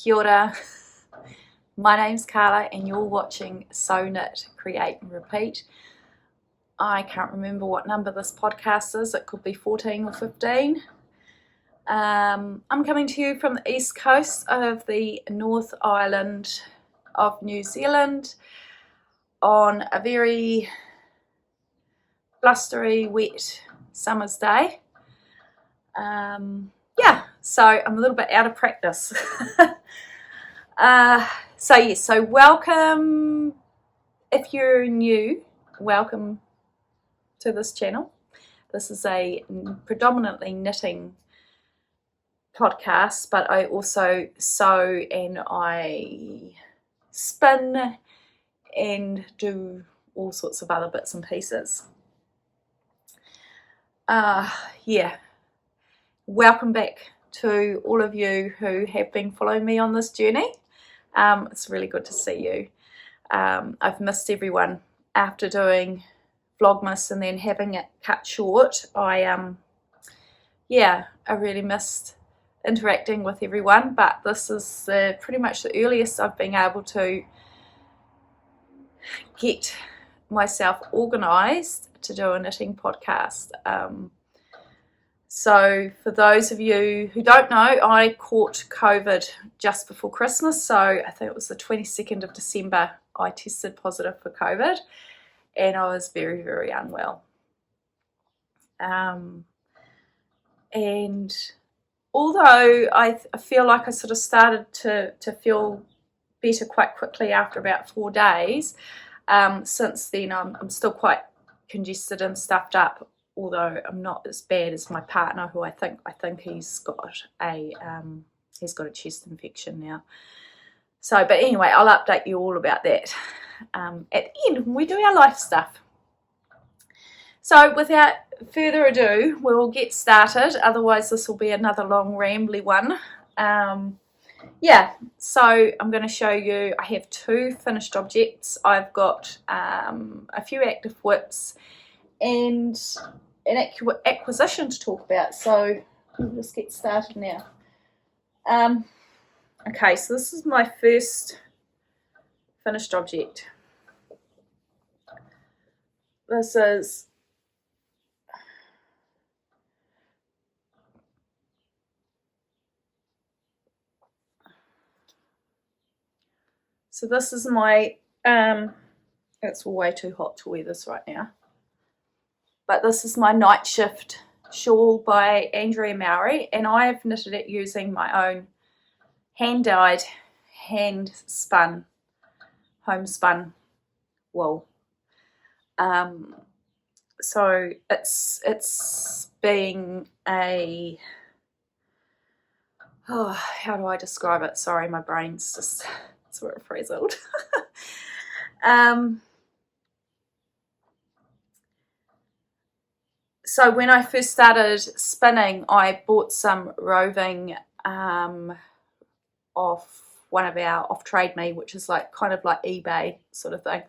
Kia ora. My name's Carla and you're watching Sew Knit, Create and Repeat. I can't remember what number this podcast is. It could be 14 or 15. I'm coming to you from the east coast of the North Island of New Zealand on a very blustery, wet summer's day. So I'm a little bit out of practice. So welcome. If you're new, welcome to this channel. This is a predominantly knitting podcast, but I also sew and I spin and do all sorts of other bits and pieces. Welcome back to all of you who have been following me on this journey. It's really good to see you. I've missed everyone after doing Vlogmas and then having it cut short. I really missed interacting with everyone, but this is pretty much the earliest I've been able to get myself organised to do a knitting podcast. So for those of you who don't know, I caught COVID just before Christmas, so I think it was the 22nd of December I tested positive for COVID, and I was very, very unwell. And although I feel like I sort of started to feel better quite quickly after about 4 days, since then I'm still quite congested and stuffed up, although I'm not as bad as my partner, who I think he's got a chest infection now. So, but anyway, I'll update you all about that at the end when we do our life stuff. So without further ado, we'll get started. Otherwise, this will be another long rambly one. So I'm going to show you, I have 2 finished objects. I've got a few active whips and an acquisition to talk about. So we'll just get started now. Okay, so this is my first finished object. This is my it's way too hot to wear this right now, but this is my Nightshift shawl by Andrea Mowry, and I have knitted it using my own hand-dyed, hand-spun, homespun wool. So it's being a, how do I describe it? Sorry, my brain's just sort of frazzled. So when I first started spinning, I bought some roving off one of our Off-Trade Me, which is like kind of like eBay sort of thing,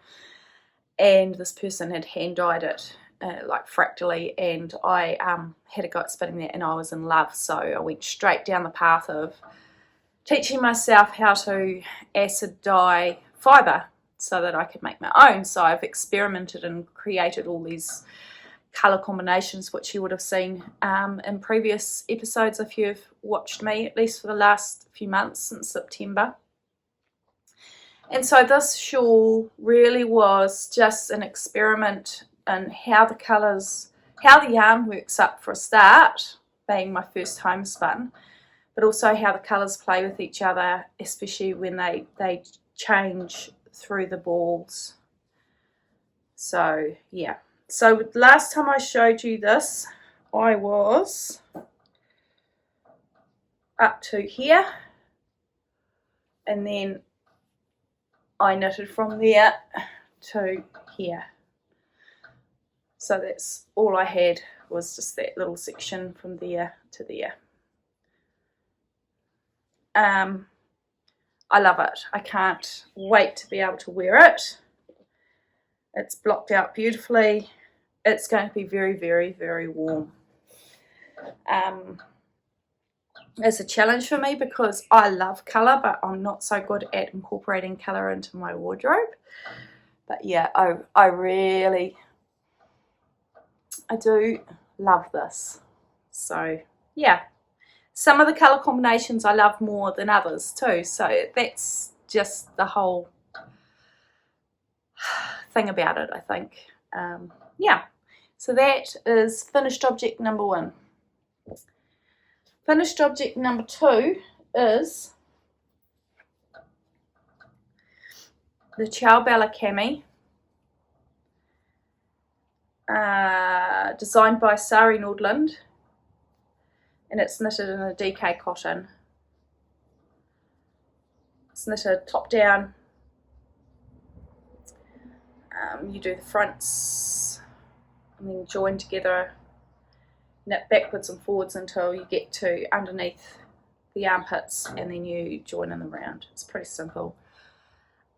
and this person had hand dyed it like fractally, and I had a go at spinning that and I was in love. So I went straight down the path of teaching myself how to acid dye fibre so that I could make my own. So I've experimented and created all these colour combinations, which you would have seen in previous episodes if you've watched me, at least for the last few months since September. And so this shawl really was just an experiment in how the yarn works up for a start, being my first homespun, but also how the colours play with each other, especially when they change through the balls. So yeah. So last time I showed you this, I was up to here, and then I knitted from there to here. So that's all I had, was just that little section from there to there. I love it. I can't wait to be able to wear it. It's blocked out beautifully. It's going to be very, very, very warm. is a challenge for me because I love colour, but I'm not so good at incorporating colour into my wardrobe. But yeah, I do love this. So yeah, some of the colour combinations I love more than others too, so that's just the whole thing about it, I think. Yeah, so that is finished object number 1. Finished object number 2 is the Ciao Bella Cami, designed by Sari Nordlund, and it's knitted in a DK cotton. It's knitted top down. You do the fronts and then join together, knit backwards and forwards until you get to underneath the armpits, and then you join in the round. It's pretty simple.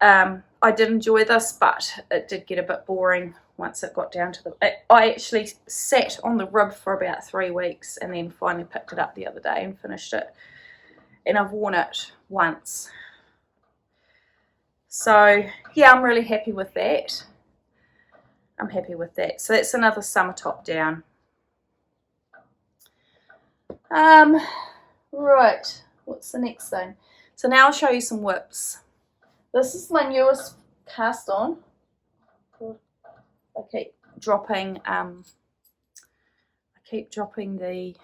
I did enjoy this, but it did get a bit boring once it got down to the... I actually sat on the rib for about 3 weeks and then finally picked it up the other day and finished it. And I've worn it once. So yeah, I'm really happy with that. I'm happy with that. So that's another summer top down. Right, what's the next thing? So now I'll show you some whips. This is my newest cast on. I keep dropping the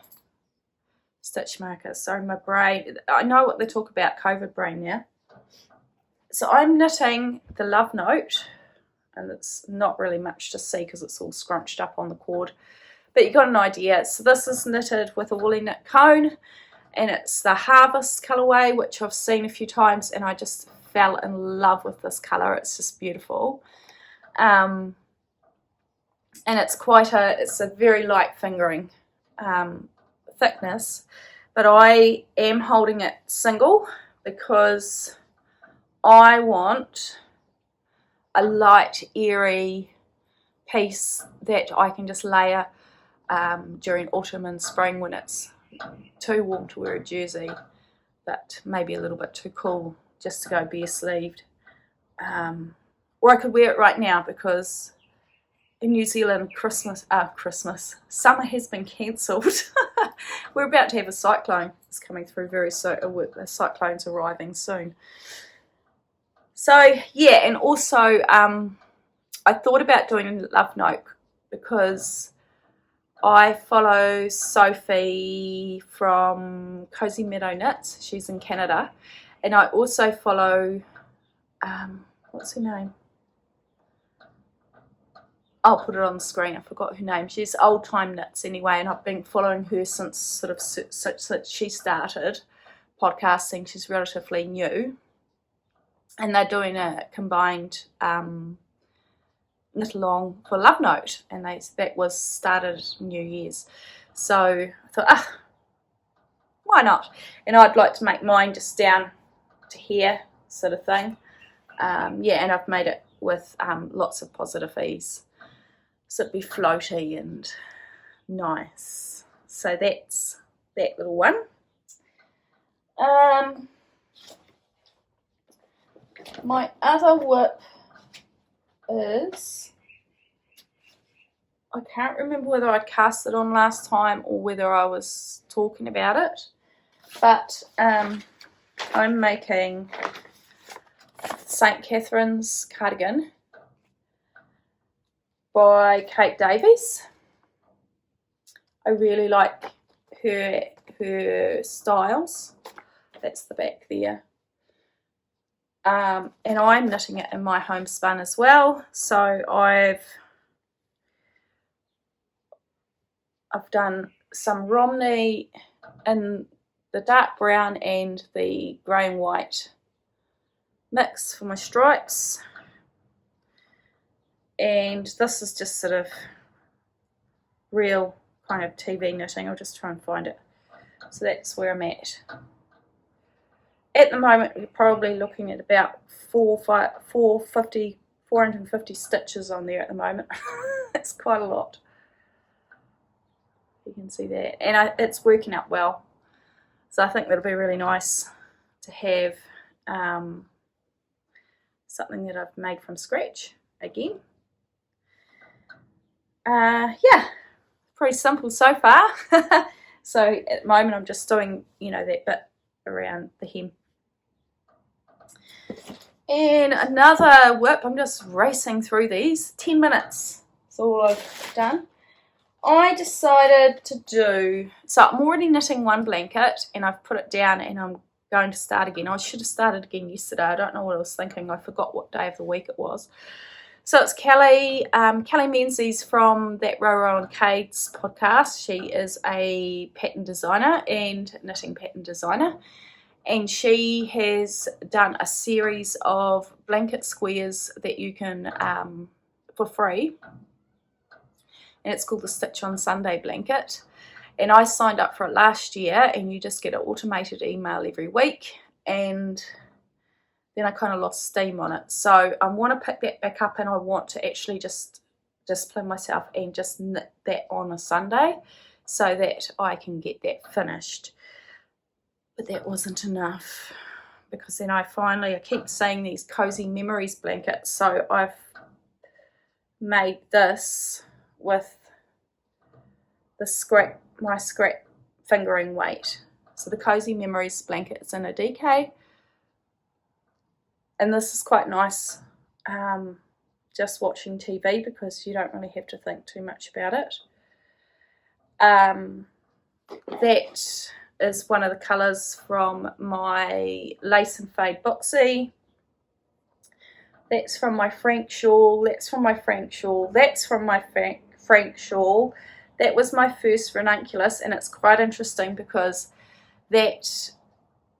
stitch markers. Sorry, my brain, I know what they talk about, COVID brain now. So I'm knitting the Lovenote, and it's not really much to see because it's all scrunched up on the cord, but you got an idea. So this is knitted with a woolly knit cone, and it's the Harvest colorway, which I've seen a few times, and I just fell in love with this color. It's just beautiful. And it's a very light fingering thickness, but I am holding it single because I want a light, airy piece that I can just layer during autumn and spring when it's too warm to wear a jersey, but maybe a little bit too cool just to go bare sleeved. Or I could wear it right now because in New Zealand summer has been cancelled. We're about to have a cyclone. It's coming through very soon. A cyclone's arriving soon. So yeah, and also I thought about doing a Lovenote because I follow Sophie from Cozy Meadow Knits. She's in Canada, and I also follow what's her name? I'll put it on the screen. I forgot her name. She's Old Time Knits anyway, and I've been following her since since she started podcasting. She's relatively new, and they're doing a combined knit along for Lovenote, and that was started New Year's. So I thought, why not? And I'd like to make mine just down to here, sort of thing. Yeah, and I've made it with lots of positive ease. So it'd be floaty and nice. So that's that little one. My other whip is, I can't remember whether I'd cast it on last time or whether I was talking about it, but I'm making St. Catherine's cardigan by Davies. I really like her styles. That's the back there. And I'm knitting it in my homespun as well. So I've done some Romney in the dark brown and the grey and white mix for my stripes. And this is just sort of real kind of TV knitting. I'll just try and find it. So that's where I'm at. At the moment, we're probably looking at about 450 stitches on there at the moment. That's quite a lot. You can see that. And it's working out well. So I think that'll be really nice to have something that I've made from scratch again. Yeah, pretty simple so far. So at the moment I'm just doing, you know, that bit around the hem. And another whip, I'm just racing through these. 10 minutes is all I've done. I decided to do, so I'm already knitting one blanket and I've put it down and I'm going to start again. I should have started again yesterday. I don't know what I was thinking. I forgot what day of the week it was. So it's Kelly Menzies from that Row and Cade's podcast. She is a pattern designer and knitting pattern designer. And she has done a series of blanket squares that you can, for free. And it's called the Stitch on Sunday blanket. And I signed up for it last year, and you just get an automated email every week. And then I kind of lost steam on it. So I want to pick that back up, and I want to actually just discipline myself and just knit that on a Sunday so that I can get that finished. But that wasn't enough, because then I keep saying these cozy memories blankets. So I've made this with the my scrap fingering weight. So the cozy memories blanket is in a DK, and this is quite nice just watching TV, because you don't really have to think too much about it. That is one of the colours from my Lace and Fade Boxy. That's from my Frank shawl. That's from my Frank shawl. That's from my Frank shawl. That was my first ranunculus, and it's quite interesting because that,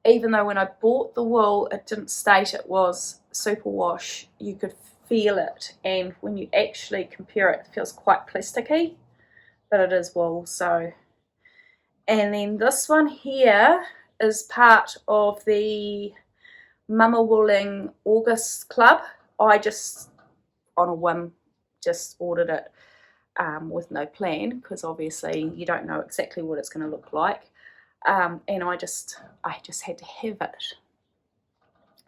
even though when I bought the wool it didn't state it was superwash, you could feel it, and when you actually compare it, it feels quite plasticky, but it is wool. So, and then this one here is part of the Mama Wooling August Club. I just, on a whim, just ordered it with no plan, because obviously you don't know exactly what it's going to look like. And I just had to have it.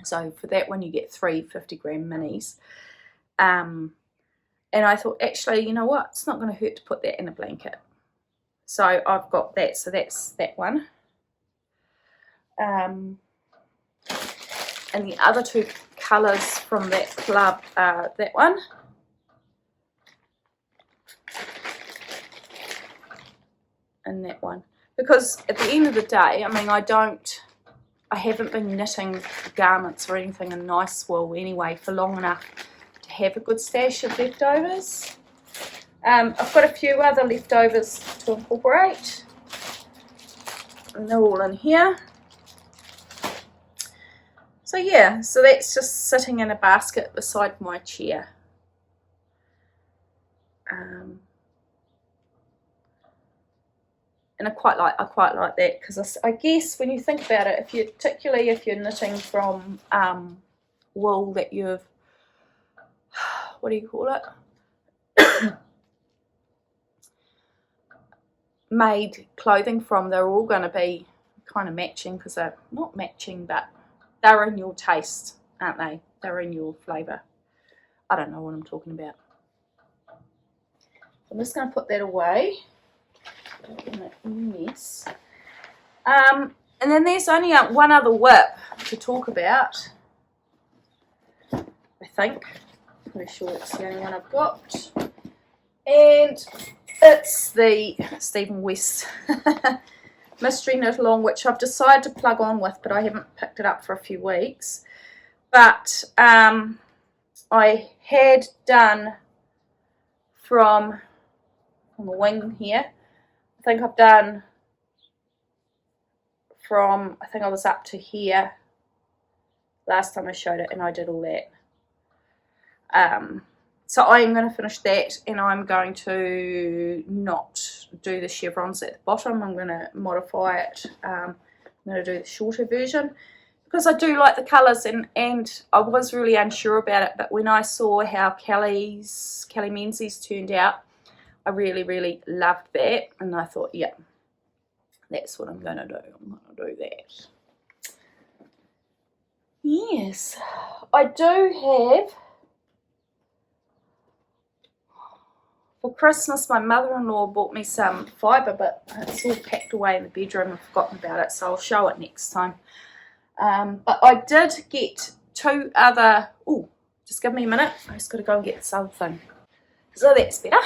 So for that one you get 3 50-gram minis. And I thought, actually, you know what, it's not going to hurt to put that in a blanket. So I've got that, so that's that one. And the other two colours from that club are that one. And that one. Because at the end of the day, I mean, I haven't been knitting garments or anything in nice wool anyway for long enough to have a good stash of leftovers. I've got a few other leftovers to incorporate, and they're all in here. So yeah, so that's just sitting in a basket beside my chair. And I quite like that, because I guess when you think about it, particularly if you're knitting from wool that you've, what do you call it, made clothing from, they're all going to be kind of matching, because they're not matching, but they're in your taste, aren't they? They're in your flavour. I don't know what I'm talking about. I'm just going to put that away. Mess. And then there's only one other whip to talk about, I think. Pretty sure it's the only one I've got. And it's the Stephen West Mystery Knit Along, which I've decided to plug on with, but I haven't picked it up for a few weeks. But I had done from on the wing here, I think I've done from, I think I was up to here last time I showed it, and I did all that. So I am going to finish that, and I'm going to not do the chevrons at the bottom. I'm going to modify it. I'm going to do the shorter version, because I do like the colours, and I was really unsure about it, but when I saw how Kelly Menzies turned out, I really, really loved that, and I thought, yeah. that's what I'm going to do. I'm going to do that. Yes, I do have, for Christmas, my mother-in-law bought me some fibre, but it's all packed away in the bedroom. I've forgotten about it, so I'll show it next time. But I did get 2 other, oh, just give me a minute. I just got to go and get this other thing. So that's better.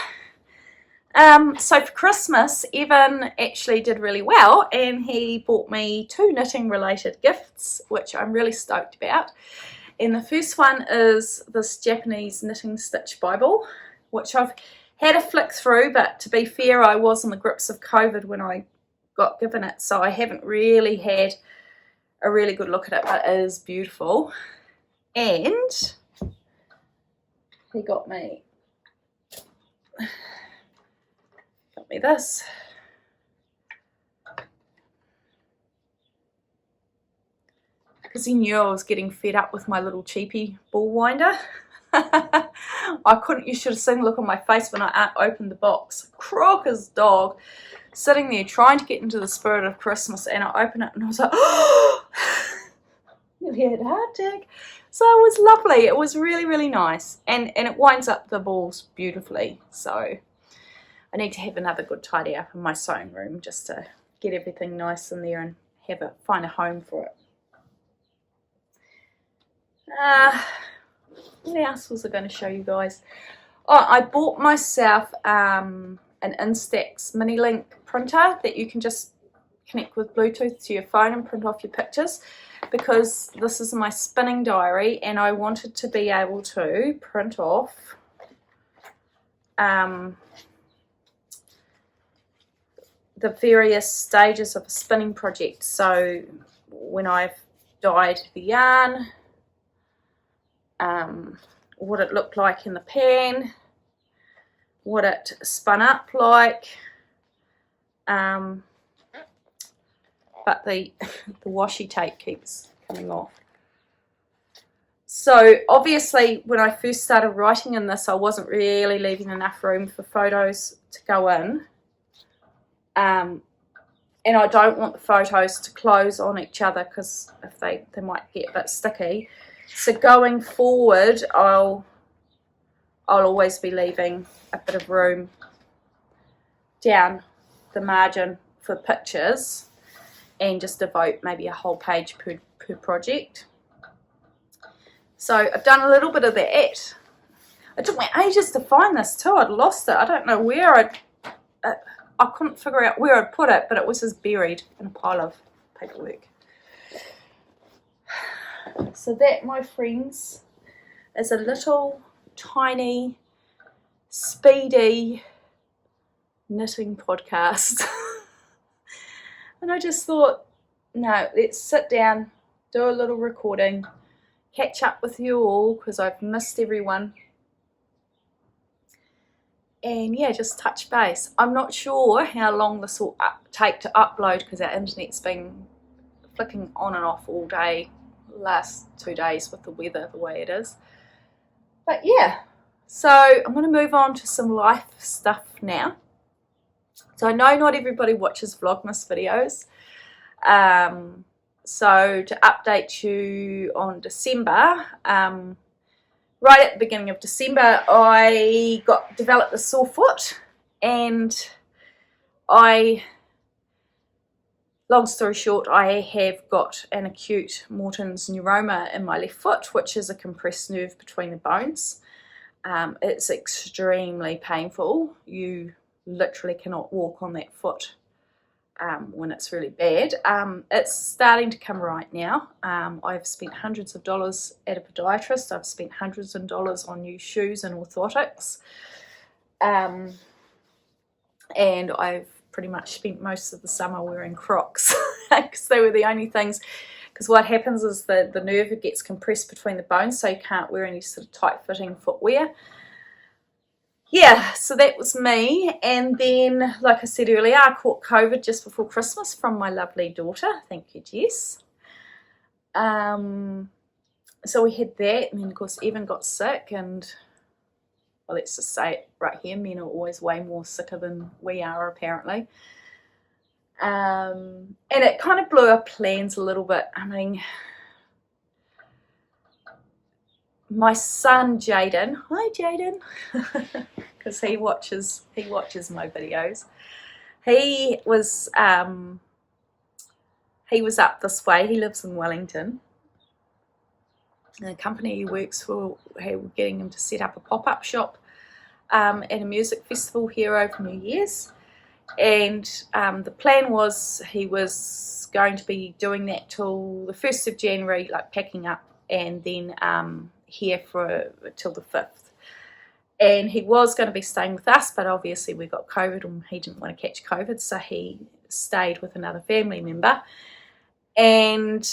So for Christmas, Evan actually did really well, and he bought me 2 knitting related gifts, which I'm really stoked about. And the first one is this Japanese knitting stitch Bible, which I've had a flick through, but to be fair, I was in the grips of COVID when I got given it, so I haven't really had a really good look at it, but it is beautiful. And he got me this. Because he knew I was getting fed up with my little cheapy ball winder. I couldn't, you should have seen the look on my face when I opened the box. Crocker's dog, sitting there trying to get into the spirit of Christmas, and I opened it and I was like, oh! Nearly had a heart attack. So it was lovely. It was really, really nice. And it winds up the balls beautifully. So I need to have another good tidy up in my sewing room just to get everything nice in there and find a home for it. What else was I going to show you guys? Oh, I bought myself an Instax mini link printer that you can just connect with Bluetooth to your phone and print off your pictures, because this is my spinning diary and I wanted to be able to print off the various stages of a spinning project. So when I've dyed the yarn, what it looked like in the pan, what it spun up like, but the washi tape keeps coming off. So obviously when I first started writing in this, I wasn't really leaving enough room for photos to go in, and I don't want the photos to close on each other, because if they might get a bit sticky. So going forward, I'll always be leaving a bit of room down the margin for pictures, and just devote maybe a whole page per project. So I've done a little bit of that. It took me ages to find this too. I'd lost it. I don't know where I couldn't figure out where I'd put it, but it was just buried in a pile of paperwork. So that, my friends, is a little tiny, speedy knitting podcast. And I just thought, no, let's sit down, do a little recording, catch up with you all, because I've missed everyone. And yeah, just touch base. I'm not sure how long this will take to upload, because our internet's been flicking on and off all day, last 2 days with the weather the way it is. But yeah, so I'm going to move on to some life stuff now. So I know not everybody watches Vlogmas videos. So to update you on December, right at the beginning of December, I developed a sore foot, and long story short, I have got an acute Morton's neuroma in my left foot, which is a compressed nerve between the bones. It's extremely painful. You literally cannot walk on that foot when it's really bad. It's starting to come right now. I've spent hundreds of dollars at a podiatrist. I've spent hundreds of dollars on new shoes and orthotics. And I've pretty much spent most of the summer wearing Crocs, because they were the only things. Because what happens is the nerve gets compressed between the bones, so you can't wear any sort of tight-fitting footwear. Yeah, so that was me. And then, like I said earlier, I caught COVID just before Christmas from my lovely daughter. Thank you, Jess. So we had that, and then of course Evan got sick, and well, let's just say it right here, men are always way more sicker than we are, apparently. And it kind of blew our plans a little bit. I mean, my son Jaden, hi Jaden, because he watches my videos. He was up this way. He lives in Wellington. The company he works for, we're getting him to set up a pop-up shop at a music festival here over New Year's. And the plan was he was going to be doing that till the 1st of January, like packing up, and then here till the 5th. And he was going to be staying with us, but obviously we got COVID and he didn't want to catch COVID, so he stayed with another family member. And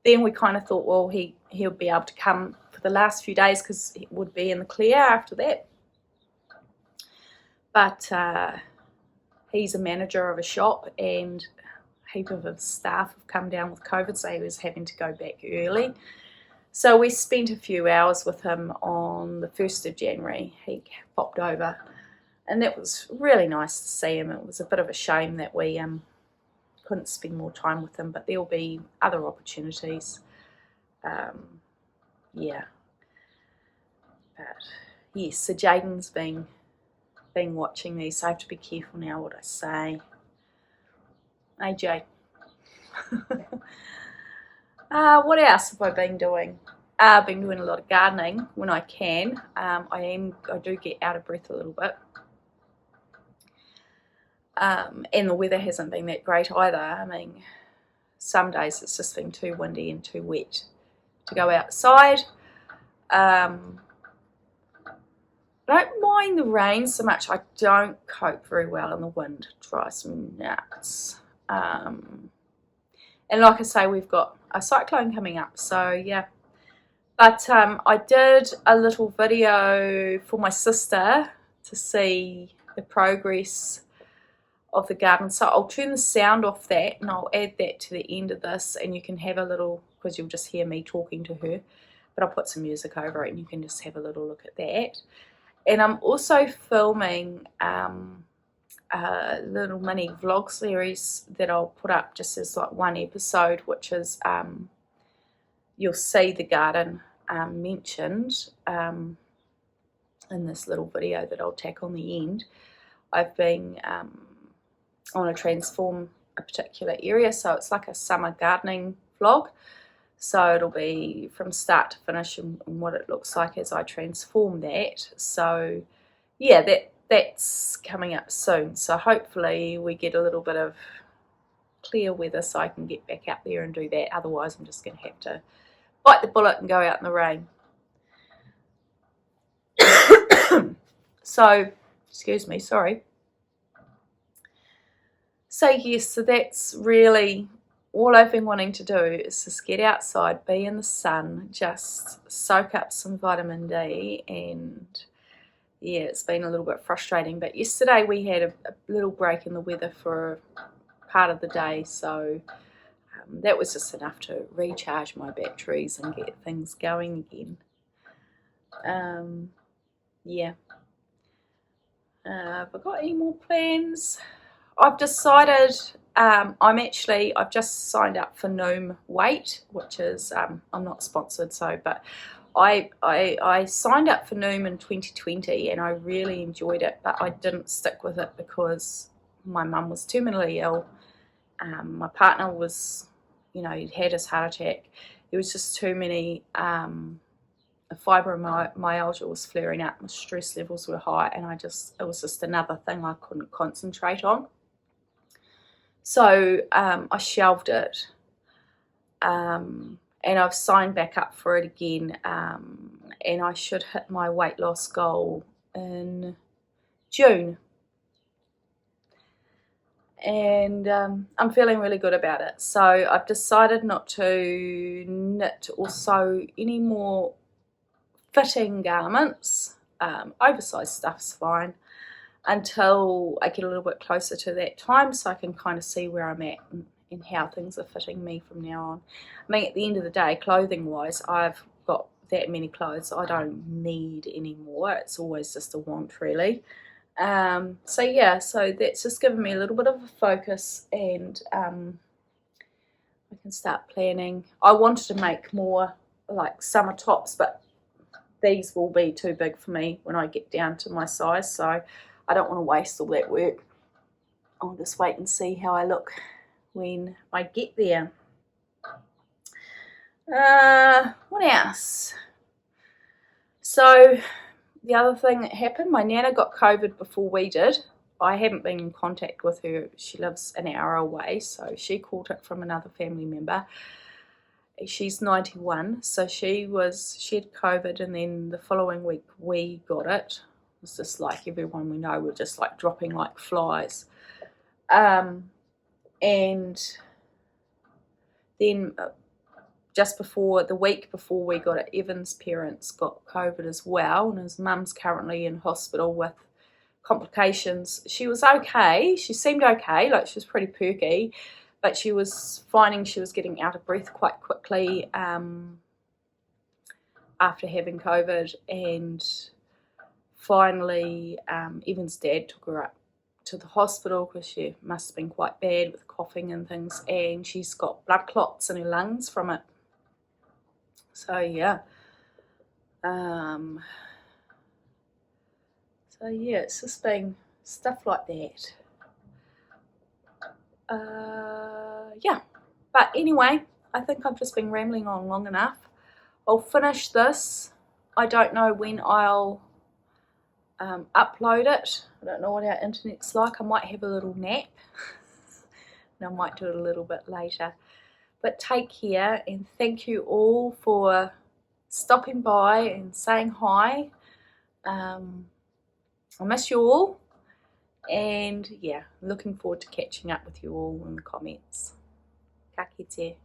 then we kind of thought, well, he'll be able to come for the last few days because he would be in the clear after that. But he's a manager of a shop, and a heap of his staff have come down with COVID, so he was having to go back early. So we spent a few hours with him on the 1st of January. He popped over, and that was really nice to see him. It was a bit of a shame that we couldn't spend more time with him, but there'll be other opportunities. Yeah. But yes, so Jaden's been watching these, so I have to be careful now what I say. Hey Jade. What else have I been doing? I've been doing a lot of gardening when I can. I do get out of breath a little bit. And the weather hasn't been that great either. I mean, some days it's just been too windy and too wet to go outside. I don't mind the rain so much. I don't cope very well in the wind. It drives me nuts. And like I say, we've got a cyclone coming up, so yeah. But I did a little video for my sister to see the progress of the garden. So I'll turn the sound off that, and I'll add that to the end of this, and you can have a little, because you'll just hear me talking to her, but I'll put some music over it and you can just have a little look at that. And I'm also filming a little mini vlog series that I'll put up just as like one episode, which is you'll see the garden mentioned in this little video that I'll tack on the end. I've been on a transform a particular area, so it's like a summer gardening vlog. So it'll be from start to finish and what it looks like as I transform that. So yeah, that's coming up soon. So hopefully we get a little bit of clear weather so I can get back out there and do that. Otherwise I'm just going to have to bite the bullet and go out in the rain. So, excuse me, sorry. So yes, so that's really all I've been wanting to do, is just get outside, be in the sun, just soak up some vitamin D. And yeah, it's been a little bit frustrating, but yesterday we had a little break in the weather for part of the day, so that was just enough to recharge my batteries and get things going again. Yeah. Have I got any more plans? I've decided I've just signed up for Noom Weight, which is I'm not sponsored, so, but I signed up for Noom in 2020 and I really enjoyed it, but I didn't stick with it because my mum was terminally ill. My partner was, you know, he'd had his heart attack. There was just too many, fibromyalgia was flaring up, my stress levels were high, and it was just another thing I couldn't concentrate on. So I shelved it, and I've signed back up for it again, and I should hit my weight loss goal in June. And I'm feeling really good about it. So I've decided not to knit or sew any more fitting garments. Oversized stuff's fine until I get a little bit closer to that time, so I can kind of see where I'm at and how things are fitting me from now on. I mean, at the end of the day, clothing wise, I've got that many clothes I don't need anymore. It's always just a want, really. So yeah, so that's just given me a little bit of a focus, and I can start planning. I wanted to make more like summer tops, but these will be too big for me when I get down to my size, so I don't want to waste all that work. I'll just wait and see how I look when I get there. What else? So the other thing that happened, my nana got COVID before we did. I haven't been in contact with her. She lives an hour away, so she caught it from another family member. She's 91, so she had COVID, and then the following week we got it. It was just like everyone we know were just like dropping like flies. And then just before, the week before we got it, Evan's parents got COVID as well, and his mum's currently in hospital with complications. She was okay, she seemed okay, like she was pretty perky, but she was finding she was getting out of breath quite quickly after having COVID, and finally Evan's dad took her up to the hospital because she must have been quite bad with coughing and things, and she's got blood clots in her lungs from it. So yeah, it's just been stuff like that. Yeah, but anyway, I think I've just been rambling on long enough. I'll finish this. I don't know when I'll upload it. I don't know what our internet's like. I might have a little nap and I might do it a little bit later. But take care, and thank you all for stopping by and saying hi. I miss you all, and yeah, looking forward to catching up with you all in the comments. Ka kite.